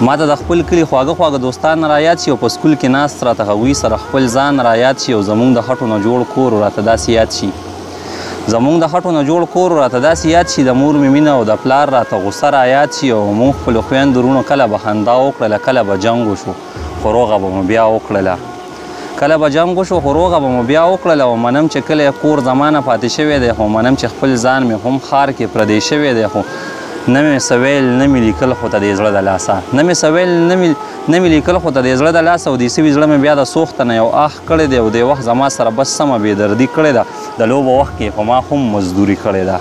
ماته د خپل کلي خواږه دوستان را یاد شي او په سکول کې ناست راته هغوی سره خپل ځان را یاد شي او زمونږ د خټو نه جوړ کور راته داسې یاد شي د مور مې مینه او د پلار راته غوسه را یاد شي او مونږ خپلو خویندو وروڼو کله به خندا وکړله کله به جنګ وشو خو روغه به مو بیا وکړله او منم چې کله کور زما نه پاتې شوی دی خو منم چې خپل ځان مې هم ښار کې پردی شوی دی خو نه مې څه ویل نه مې لیکل خو ته دې زړه د لاسه او دې سوي زړه مې بیا د سوخته نه یو آه کړی دی او دې وخت زما سره بس سمه بېدردي کړې ده د لوبو وخت کې خو ما هم مزدوري کړې ده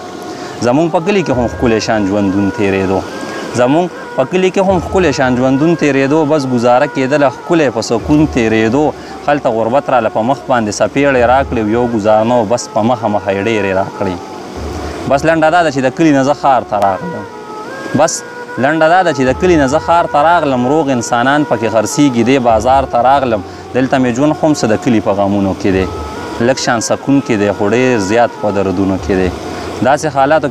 زمونږ په کلي کې هم ښکلی شان ژوندون تېرېدو بس ګزاره کېدله ښکلی په سکون تېرېدو هلته غربت راله په مخ باندې څپېړې راکړې او یو ګزار نه بس په مخه یې ډېرې راکړې بس لنډه دا ده چې د کلي نه زه ښار ته راغلم روغ انسانان پکې خرڅېږي دې بازار ته راغلم دلته مې ژوند خو هم څه د کلي په غمونو کې دی لږ شان سکون کې دی خو ډېر زیات په دردونو کې دی داسې حالاتو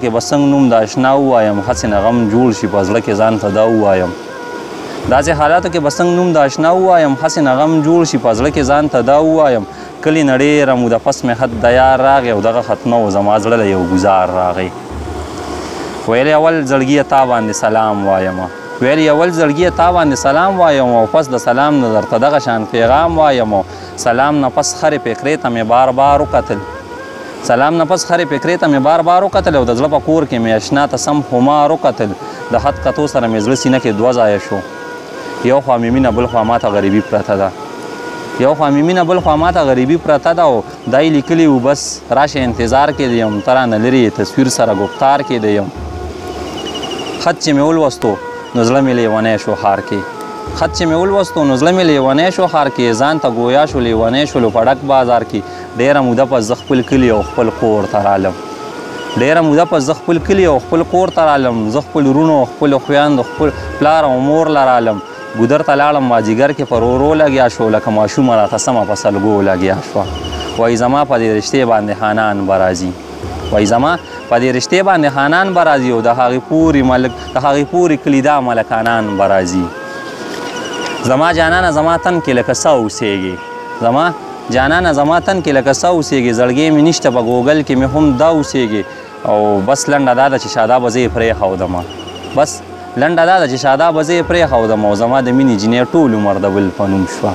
کې به څنګه نوم د اشنا ووایم هسې نه غم جوړ شي په زړه کې ځان ته دا ووایم کلي نه ډېره موده پس مې خط د یار راغی او دغه خط نه و زما زړه له یو ګزار راغی ویل اول زړګیه تا باندې سلام وایم او پس د سلام نه درته دغه شان پیغام وایم او سلام نه پس خرې فکرې ته مې بار بار وکتل او د زړه په کور کې مې اشنا ته سم خمار وکتل د خط کتو سره مې زړه سینه کې دوه ځایه شو یو خوا مې مینه بل خوا ماته غریبي پرته ده او دای لیکلي و بس راشه انتظار کې دی یم ته رانه لرې تصویر سره ګفتار کې دی یم خط چې مې ولوستو نو زړه مې لیونی شو ښار کې ځان ته ګویا شو لیونی شولو په ډک بازار کې ډېره موده پس زه خپل کلي او خپل کور ته رالم زه خپل وروڼو او خپلو خویندو خپل پلار او مور لرالم ګودر ته لاړم مازیګر کې پر ورو لګیا شو لکه ماشومه راته سمه په سلګو لګیا شوه وایي زما په دې رشتې باندې خانان به راځي او د هغې پورې کلیدا ملکانان به راځي زما جانانه زما تن کې لکه څه اوسېږي زړګی مې نشته په ګوګل کې مې هم دا اوسېږي او بس لنډه دا ده چې شادابه زه یې پرېښودم او زما د مینې جینۍ ټول عمر د بل په نوم شوه